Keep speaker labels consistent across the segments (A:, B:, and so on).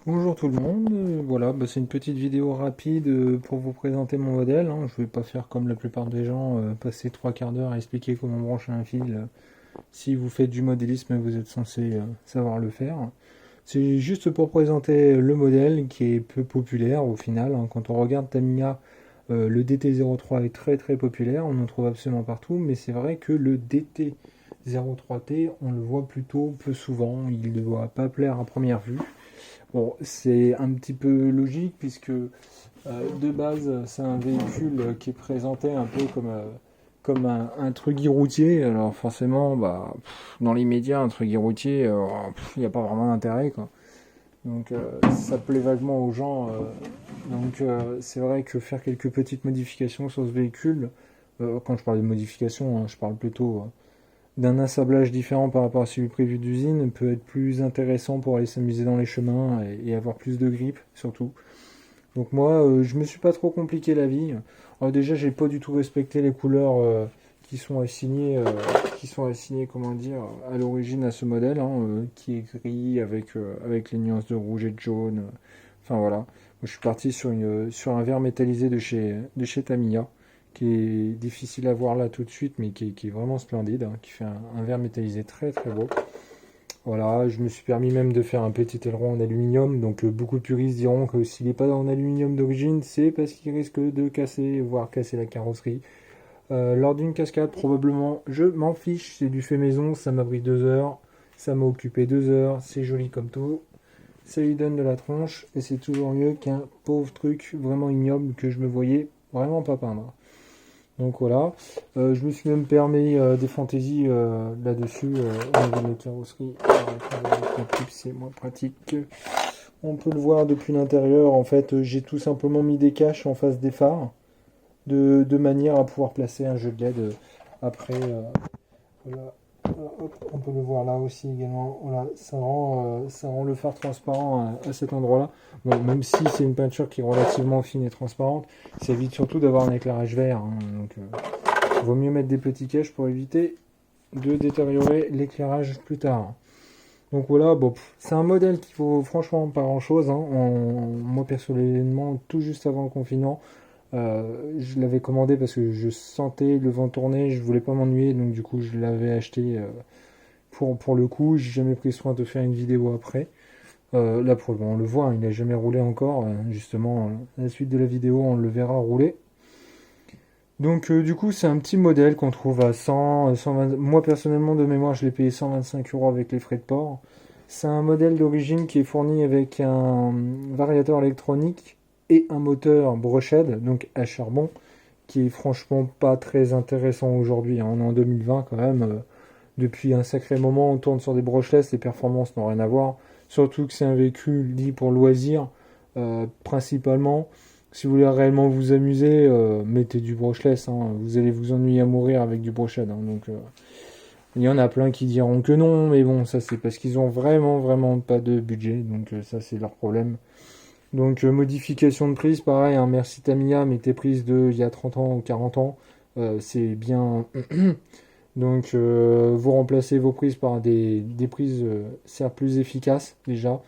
A: Bonjour tout le monde, voilà, c'est une petite vidéo rapide pour vous présenter mon modèle, hein. Je vais pas faire comme la plupart des gens, passer trois quarts d'heure à expliquer comment brancher un fil. Si vous faites du modélisme, vous êtes censé savoir le faire. C'est juste pour présenter le modèle qui est peu populaire au final, hein. Quand on regarde Tamiya, le DT03 est très très populaire, on en trouve absolument partout, mais c'est vrai que le DT03T, on le voit plutôt peu souvent, il ne doit pas plaire à première vue. Bon, c'est un petit peu logique puisque de base, c'est un véhicule qui est présenté un peu comme un truggy routier. Alors forcément, dans l'immédiat, un truggy routier, il n'y a pas vraiment d'intérêt, quoi. Donc ça plaît vaguement aux gens. C'est vrai que faire quelques petites modifications sur ce véhicule, quand je parle de modifications, hein, je parle plutôt d'un assemblage différent par rapport à celui prévu d'usine, peut être plus intéressant pour aller s'amuser dans les chemins et avoir plus de grip surtout. Donc moi, je me suis pas trop compliqué la vie. Alors déjà, j'ai pas du tout respecté les couleurs qui sont assignées, comment dire, à l'origine à ce modèle, hein, qui est gris avec les nuances de rouge et de jaune. Enfin voilà. Moi, je suis parti sur un verre métallisé de chez Tamiya, qui est difficile à voir là tout de suite, mais qui est vraiment splendide, hein, qui fait un verre métallisé très très beau. Voilà, je me suis permis même de faire un petit aileron en aluminium, donc beaucoup de puristes diront que s'il n'est pas en aluminium d'origine, c'est parce qu'il risque de casser, voire casser la carrosserie. Lors d'une cascade, probablement, je m'en fiche, c'est du fait maison, ça m'a pris 2 heures, ça m'a occupé 2 heures, c'est joli comme tout, ça lui donne de la tronche, et c'est toujours mieux qu'un pauvre truc vraiment ignoble que je me voyais vraiment pas peindre. Donc voilà. Je me suis même permis des fantaisies là-dessus au niveau de la carrosserie. Avec le clip, c'est moins pratique. On peut le voir depuis l'intérieur. En fait, j'ai tout simplement mis des caches en face des phares de manière à pouvoir placer un jeu de LED après. Voilà. Hop, on peut le voir là aussi également. Voilà, ça rend le phare transparent à cet endroit-là. Bon, même si c'est une peinture qui est relativement fine et transparente, ça évite surtout d'avoir un éclairage vert, hein. Donc, vaut mieux mettre des petits caches pour éviter de détériorer l'éclairage plus tard. Donc voilà, bon, c'est un modèle qui vaut franchement pas grand-chose, hein. Moi personnellement, tout juste avant le confinement, je l'avais commandé parce que je sentais le vent tourner, je voulais pas m'ennuyer, donc du coup je l'avais acheté pour le coup. J'ai jamais pris soin de faire une vidéo après. Là pour le moment, on le voit, hein, il n'a jamais roulé encore. Justement, à la suite de la vidéo, on le verra rouler. Donc du coup, c'est un petit modèle qu'on trouve à 100, 120. Moi personnellement, de mémoire, je l'ai payé 125 € avec les frais de port. C'est un modèle d'origine qui est fourni avec un variateur électronique et un moteur brushed, donc à charbon, qui est franchement pas très intéressant aujourd'hui, hein. On est en 2020 quand même. Depuis un sacré moment, on tourne sur des brushless, les performances n'ont rien à voir. Surtout que c'est un véhicule dit pour loisir, principalement. Si vous voulez réellement vous amuser, mettez du brushless, hein. Vous allez vous ennuyer à mourir avec du brushed, hein. Donc, il y en a plein qui diront que non, mais bon, ça c'est parce qu'ils ont vraiment, vraiment pas de budget. Donc, ça c'est leur problème. Donc, modification de prise, pareil, hein, merci Tamiya, mais tes prises de il y a 30 ans ou 40 ans, c'est bien. Donc, vous remplacez vos prises par des prises certes plus efficaces déjà.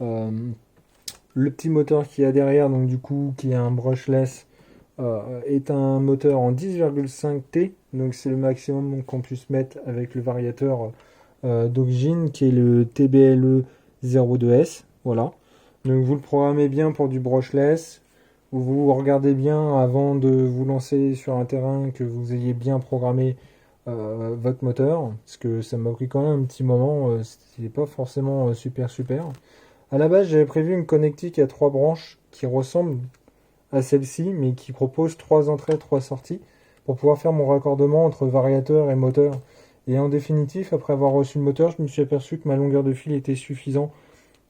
A: Euh, le petit moteur qu'il y a derrière, donc du coup, qui est un brushless, est un moteur en 10,5T. Donc, c'est le maximum qu'on puisse mettre avec le variateur d'origine, qui est le TBLE 02S. Voilà. Donc, vous le programmez bien pour du brushless. Vous regardez bien avant de vous lancer sur un terrain que vous ayez bien programmé votre moteur, parce que ça m'a pris quand même un petit moment, c'était pas forcément super super. À la base, j'avais prévu une connectique à 3 branches qui ressemble à celle-ci, mais qui propose 3 entrées, 3 sorties, pour pouvoir faire mon raccordement entre variateur et moteur. Et en définitive, après avoir reçu le moteur, je me suis aperçu que ma longueur de fil était suffisante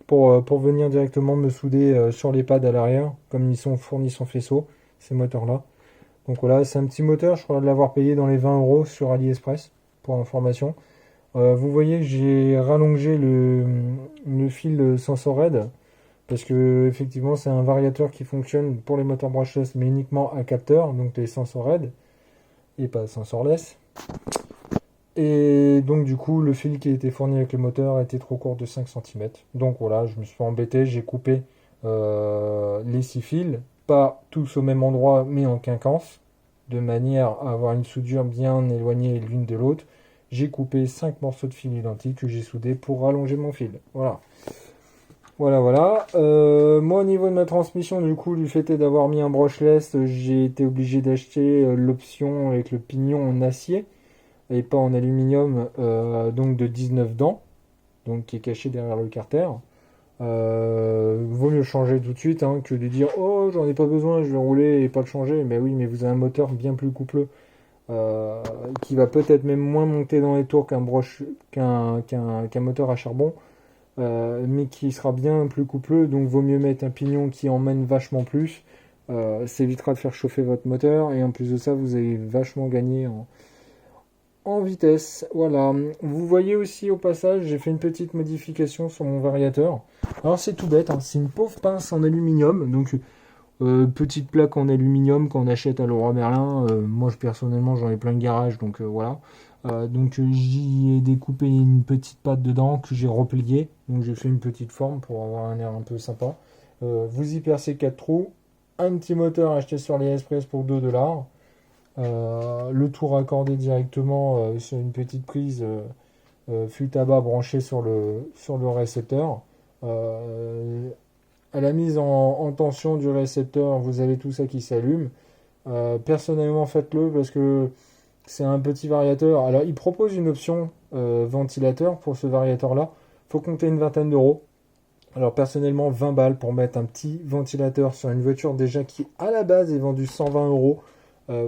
A: pour venir directement me souder sur les pads à l'arrière, comme ils sont fournis sans faisceau, ces moteurs-là. Donc voilà, c'est un petit moteur, je crois de l'avoir payé dans les 20 € sur AliExpress, pour information. Vous voyez que j'ai rallongé le fil Sensored, parce que effectivement c'est un variateur qui fonctionne pour les moteurs brushless, mais uniquement à capteur, donc les Sensored, et pas sensorless. Et donc du coup, le fil qui était fourni avec le moteur était trop court de 5 centimètres. Donc voilà, je me suis embêté, j'ai coupé les 6 fils, pas tous au même endroit, mais en quinconce, de manière à avoir une soudure bien éloignée l'une de l'autre. J'ai coupé 5 morceaux de fil identiques que j'ai soudés pour rallonger mon fil. Voilà. Voilà, voilà. Moi, au niveau de ma transmission, du coup, du fait d'avoir mis un brushless, j'ai été obligé d'acheter l'option avec le pignon en acier et pas en aluminium, donc de 19 dents, donc qui est caché derrière le carter. Vaut mieux le changer tout de suite hein, que de dire oh j'en ai pas besoin, je vais rouler et pas le changer. Mais oui, mais vous avez un moteur bien plus coupleux euh, qui va peut-être même moins monter dans les tours qu'un moteur à charbon, mais qui sera bien plus coupleux. Donc vaut mieux mettre un pignon qui emmène vachement plus. Ça évitera de faire chauffer votre moteur et en plus de ça, vous allez vachement gagner en vitesse. Voilà. Vous voyez aussi au passage, j'ai fait une petite modification sur mon variateur. Alors c'est tout bête, hein, c'est une pauvre pince en aluminium. Donc petite plaque en aluminium qu'on achète à Leroy Merlin. Moi personnellement j'en ai plein de garage, donc voilà. Donc j'y ai découpé une petite patte dedans que j'ai repliée. Donc j'ai fait une petite forme pour avoir un air un peu sympa. Vous y percez 4 trous. Un petit moteur acheté sur AliExpress pour 2 $. Le tout raccordé directement sur une petite prise fût tabac branchée sur le récepteur. Euh, à la mise en tension du récepteur, vous avez tout ça qui s'allume. Personnellement, faites-le parce que c'est un petit variateur. Alors, il propose une option ventilateur pour ce variateur-là. Il faut compter une vingtaine d'euros. Alors, personnellement, 20 balles pour mettre un petit ventilateur sur une voiture déjà qui, à la base, est vendue 120 euros.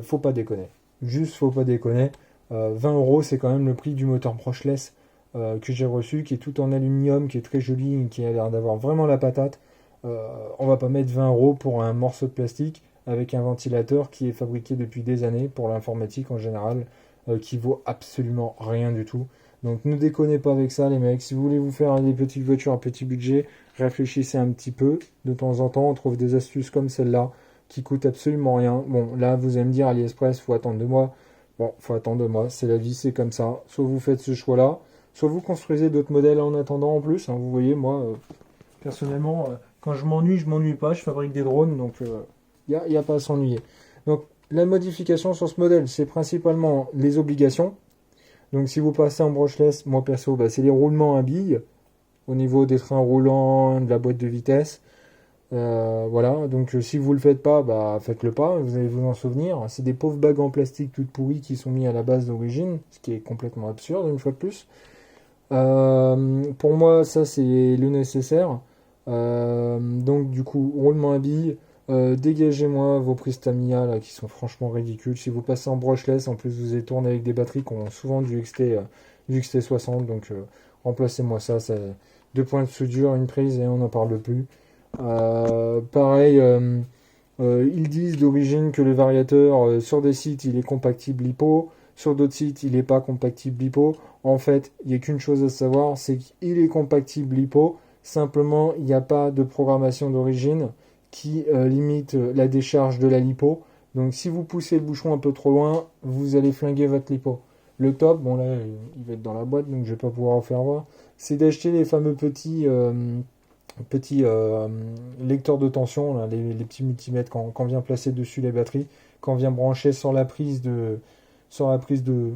A: Faut pas déconner. Juste, faut pas déconner. 20 euros, c'est quand même le prix du moteur brushless que j'ai reçu, qui est tout en aluminium, qui est très joli, qui a l'air d'avoir vraiment la patate. On va pas mettre 20 euros pour un morceau de plastique avec un ventilateur qui est fabriqué depuis des années pour l'informatique en général, qui vaut absolument rien du tout. Donc ne déconnez pas avec ça les mecs, si vous voulez vous faire des petites voitures à petit budget, réfléchissez un petit peu, de temps en temps on trouve des astuces comme celle-là qui coûtent absolument rien. Bon là vous allez me dire AliExpress, faut attendre 2 mois. Bon, faut attendre 2 mois, c'est la vie, c'est comme ça. Soit vous faites ce choix-là, soit vous construisez d'autres modèles en attendant en plus, hein. Vous voyez, moi, personnellement, quand je m'ennuie pas, je fabrique des drones, donc y a pas à s'ennuyer. Donc la modification sur ce modèle, c'est principalement les obligations. Donc si vous passez en brushless, moi perso, bah, c'est les roulements à billes au niveau des trains roulants, de la boîte de vitesse. Voilà, donc si vous le faites pas, bah faites-le pas, vous allez vous en souvenir. C'est des pauvres bagues en plastique toutes pourries qui sont mis à la base d'origine, ce qui est complètement absurde une fois de plus. Pour moi, ça c'est le nécessaire. Donc du coup, roulement à billes, dégagez-moi vos prises Tamiya là qui sont franchement ridicules. Si vous passez en brushless, en plus vous allez tourner avec des batteries qui ont souvent du XT60, donc remplacez-moi ça. C'est 2 points de soudure, une prise et on n'en parle plus. Pareil, ils disent d'origine que le variateur sur des sites il est compatible LiPo, sur d'autres sites il n'est pas compatible LiPo. En fait, il n'y a qu'une chose à savoir, c'est qu'il est compatible LiPo. Simplement, il n'y a pas de programmation d'origine qui limite la décharge de la lipo. Donc si vous poussez le bouchon un peu trop loin, vous allez flinguer votre lipo. Le top, bon là il va être dans la boîte donc je vais pas pouvoir en faire voir, c'est d'acheter les fameux petits lecteurs de tension, là, les petits multimètres qu'on vient placer dessus les batteries, qu'on vient brancher sur la prise de,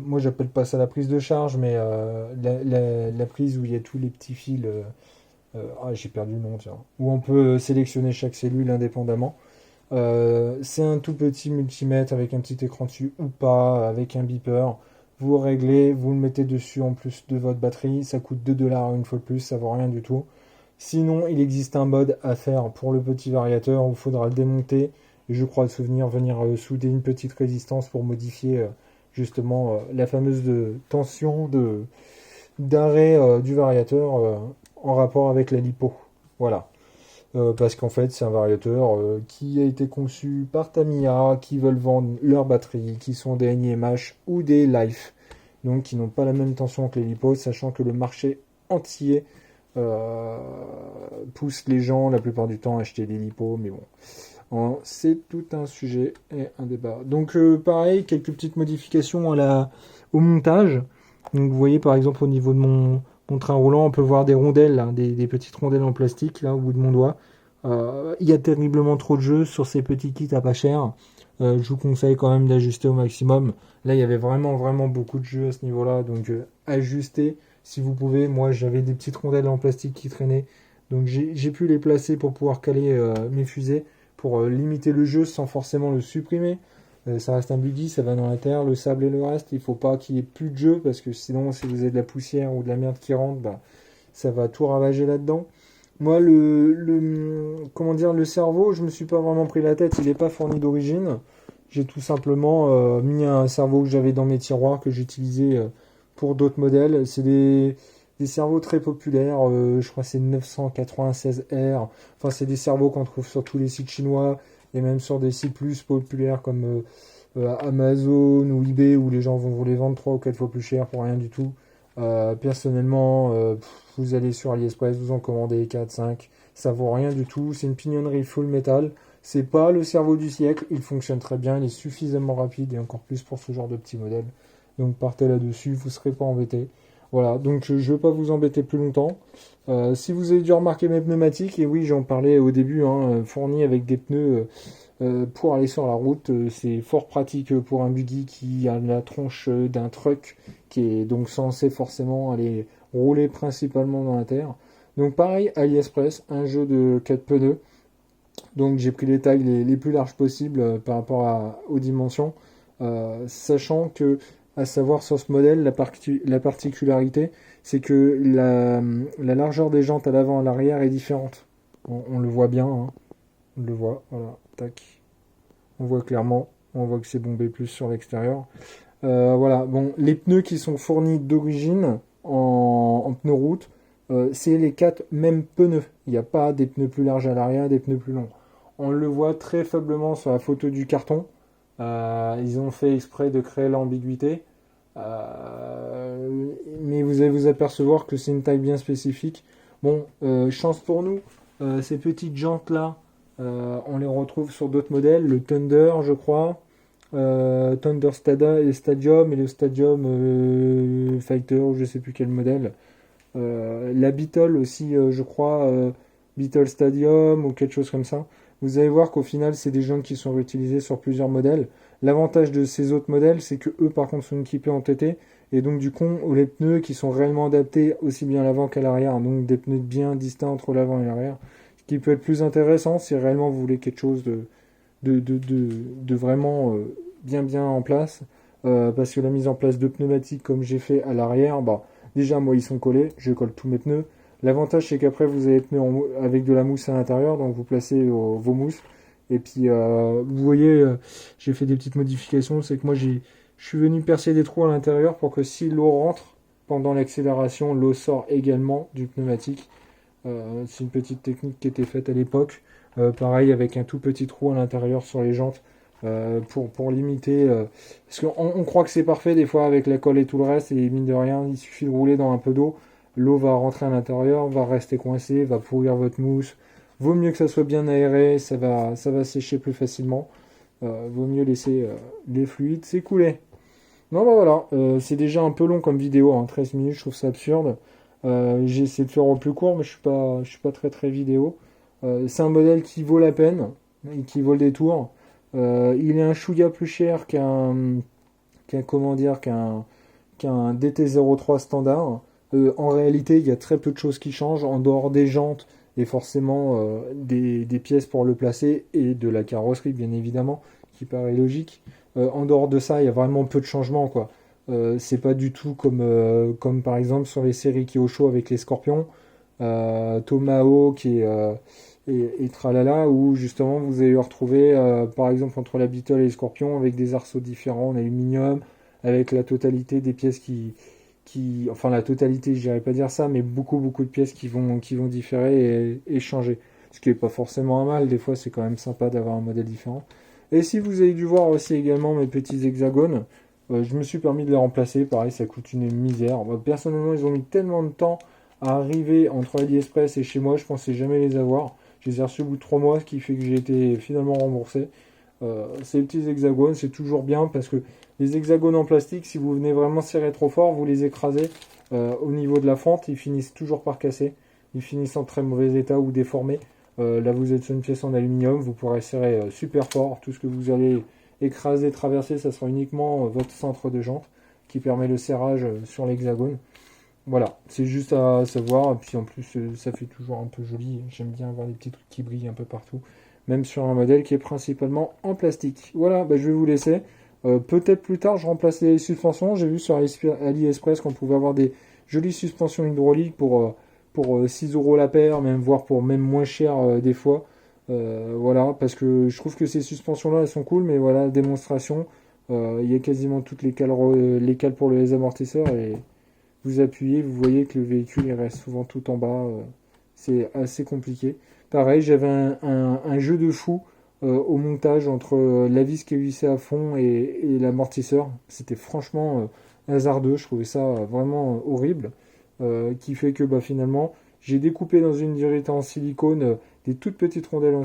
A: moi j'appelle pas ça la prise de charge, mais la prise où il y a tous les petits fils. J'ai perdu le nom, tiens. Où on peut sélectionner chaque cellule indépendamment. C'est un tout petit multimètre avec un petit écran dessus ou pas, avec un beeper. Vous réglez, vous le mettez dessus en plus de votre batterie. Ça coûte 2 $ une fois de plus, ça vaut rien du tout. Sinon, il existe un mode à faire pour le petit variateur où il faudra le démonter. Et je crois le souvenir, venir souder une petite résistance pour modifier justement la fameuse tension d'arrêt du variateur en rapport avec la lipo. Voilà. Parce qu'en fait, c'est un variateur qui a été conçu par Tamiya, qui veulent vendre leurs batteries, qui sont des NiMH ou des Life, donc qui n'ont pas la même tension que les lipos, sachant que le marché entier euh, pousse les gens la plupart du temps à acheter des lipos, mais bon. C'est tout un sujet et un débat. Donc pareil, quelques petites modifications au montage. Donc vous voyez par exemple au niveau de mon train roulant, on peut voir des rondelles, là, des petites rondelles en plastique là au bout de mon doigt. Il y a terriblement trop de jeux sur ces petits kits à pas cher. Je vous conseille quand même d'ajuster au maximum. Là, il y avait vraiment, vraiment beaucoup de jeux à ce niveau-là. Donc, ajustez si vous pouvez. Moi, j'avais des petites rondelles en plastique qui traînaient. Donc, j'ai pu les placer pour pouvoir caler mes fusées, pour limiter le jeu sans forcément le supprimer. Ça reste un buggy, ça va dans la terre, le sable et le reste. Il faut pas qu'il y ait plus de jeu parce que sinon, si vous avez de la poussière ou de la merde qui rentre, bah, ça va tout ravager là-dedans. Moi, comment dire, le cerveau, je me suis pas vraiment pris la tête, il n'est pas fourni d'origine. J'ai tout simplement mis un cerveau que j'avais dans mes tiroirs que j'utilisais pour d'autres modèles. C'est des cerveaux très populaires, je crois que c'est 996R. Enfin, c'est des cerveaux qu'on trouve sur tous les sites chinois et même sur des sites plus populaires comme Amazon ou eBay où les gens vont vous les vendre 3 ou 4 fois plus cher pour rien du tout. Personnellement, vous allez sur AliExpress, vous en commandez 4, 5, ça vaut rien du tout. C'est une pignonnerie full métal. C'est pas le cerveau du siècle, il fonctionne très bien, il est suffisamment rapide et encore plus pour ce genre de petit modèle. Donc partez là-dessus, vous serez pas embêté. Voilà, donc je ne vais pas vous embêter plus longtemps. Si vous avez dû remarquer mes pneumatiques, et oui, j'en parlais au début, hein, fournis avec des pneus pour aller sur la route, c'est fort pratique pour un buggy qui a la tronche d'un truck qui est donc censé forcément aller rouler principalement dans la terre. Donc pareil, AliExpress, un jeu de 4 pneus. Donc j'ai pris les tailles les plus larges possibles par rapport aux dimensions, sachant que, à savoir sur ce modèle, la particularité, c'est que la largeur des jantes à l'avant et à l'arrière est différente. On le voit bien, hein. On le voit, voilà, tac. On voit clairement, on voit que c'est bombé plus sur l'extérieur. Voilà, bon, les pneus qui sont fournis d'origine en pneus route, c'est les 4 mêmes pneus. Il n'y a pas des pneus plus larges à l'arrière, des pneus plus longs. On le voit très faiblement sur la photo du carton. Ils ont fait exprès de créer l'ambiguïté. Mais vous allez vous apercevoir que c'est une taille bien spécifique. Bon, chance pour nous, ces petites jantes-là, on les retrouve sur d'autres modèles. Le Thunder, je crois. Thunder Stadium et le Stadium Fighter, ou je sais plus quel modèle. La Beetle aussi, je crois, Beetle Stadium ou quelque chose comme ça. Vous allez voir qu'au final, c'est des jantes qui sont réutilisées sur plusieurs modèles. L'avantage de ces autres modèles, c'est que eux, par contre, sont équipés en TT. Et donc, du coup, les pneus qui sont réellement adaptés aussi bien à l'avant qu'à l'arrière. Donc, des pneus bien distincts entre l'avant et l'arrière. Ce qui peut être plus intéressant si réellement vous voulez quelque chose de vraiment bien en place. Parce que la mise en place de pneumatiques, comme j'ai fait à l'arrière, bah, déjà, moi, ils sont collés. Je colle tous mes pneus. L'avantage, c'est qu'après, vous avez les pneus avec de la mousse à l'intérieur, donc vous placez vos mousses. Et puis, vous voyez, j'ai fait des petites modifications. C'est que moi, je suis venu percer des trous à l'intérieur pour que si l'eau rentre pendant l'accélération, l'eau sort également du pneumatique. C'est une petite technique qui était faite à l'époque. Pareil, avec un tout petit trou à l'intérieur sur les jantes. Pour limiter. Parce qu'on croit que c'est parfait des fois avec la colle et tout le reste, et mine de rien, il suffit de rouler dans un peu d'eau. L'eau va rentrer à l'intérieur, va rester coincée, va pourrir votre mousse. Vaut mieux que ça soit bien aéré, ça va sécher plus facilement. Vaut mieux laisser les fluides s'écouler. Non, bah voilà, c'est déjà un peu long comme vidéo, hein, 13 minutes, je trouve ça absurde. J'ai essayé de faire au plus court, mais je suis pas très très vidéo. C'est un modèle qui vaut la peine, et qui vaut le détour. Il est un chouïa plus cher comment dire, qu'un DT03 standard. En réalité, il y a très peu de choses qui changent en dehors des jantes et forcément des pièces pour le placer et de la carrosserie, bien évidemment, qui paraît logique. En dehors de ça, il y a vraiment peu de changements, quoi. C'est pas du tout comme par exemple sur les séries Kyosho avec les Scorpions, Tomahawk et Tralala, où justement vous allez le retrouver par exemple entre la Beetle et les Scorpions avec des arceaux différents en aluminium, avec la totalité des pièces enfin la totalité, je dirais pas dire ça, mais beaucoup de pièces qui vont différer et changer. Ce qui est pas forcément un mal, des fois c'est quand même sympa d'avoir un modèle différent. Et si vous avez dû voir aussi également mes petits hexagones, je me suis permis de les remplacer, pareil ça coûte une misère. Moi, personnellement ils ont mis tellement de temps à arriver entre AliExpress et chez moi, je pensais jamais les avoir. Je les ai reçus au bout de 3 mois, ce qui fait que j'ai été finalement remboursé. Ces petits hexagones, c'est toujours bien parce que Les hexagones en plastique, si vous venez vraiment serrer trop fort, vous les écrasez au niveau de la fente, ils finissent toujours par casser. Ils finissent en très mauvais état ou déformés. Là, vous êtes sur une pièce en aluminium, vous pourrez serrer super fort. Tout ce que vous allez écraser, traverser, ça sera uniquement votre centre de jante qui permet le serrage sur l'hexagone. Voilà, c'est juste à savoir. Et puis en plus, ça fait toujours un peu joli. J'aime bien avoir des petits trucs qui brillent un peu partout, même sur un modèle qui est principalement en plastique. Voilà, bah, je vais vous laisser. Peut-être plus tard, je remplace les suspensions. J'ai vu sur AliExpress qu'on pouvait avoir des jolies suspensions hydrauliques pour 6 euros la paire, même voire pour même moins cher des fois. Voilà, parce que je trouve que ces suspensions-là, elles sont cool, mais voilà, démonstration, il y a quasiment toutes les cales pour les amortisseurs et vous appuyez, vous voyez que le véhicule il reste souvent tout en bas. C'est assez compliqué. Pareil, j'avais un jeu de fou au montage entre la vis qui est vissée à fond et l'amortisseur. C'était franchement hasardeux, je trouvais ça vraiment horrible. Qui fait que bah, finalement, j'ai découpé dans une durite en silicone des toutes petites rondelles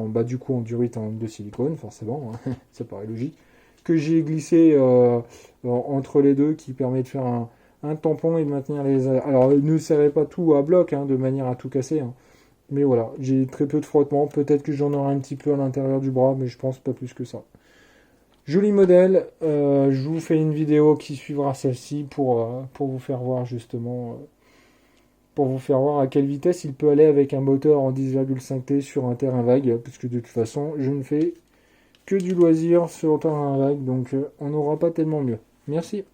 A: bah, du coup en durite de silicone, forcément, hein, ça paraît logique, que j'ai glissé entre les deux, qui permet de faire un tampon et de maintenir les... Alors, ne serrez pas tout à bloc, hein, de manière à tout casser, hein. Mais voilà, j'ai très peu de frottement. Peut-être que j'en aurai un petit peu à l'intérieur du bras, mais je pense pas plus que ça. Joli modèle. Je vous fais une vidéo qui suivra celle-ci pour vous faire voir justement, pour vous faire voir à quelle vitesse il peut aller avec un moteur en 10,5 T sur un terrain vague, puisque de toute façon, je ne fais que du loisir sur un terrain vague, donc on n'aura pas tellement mieux. Merci.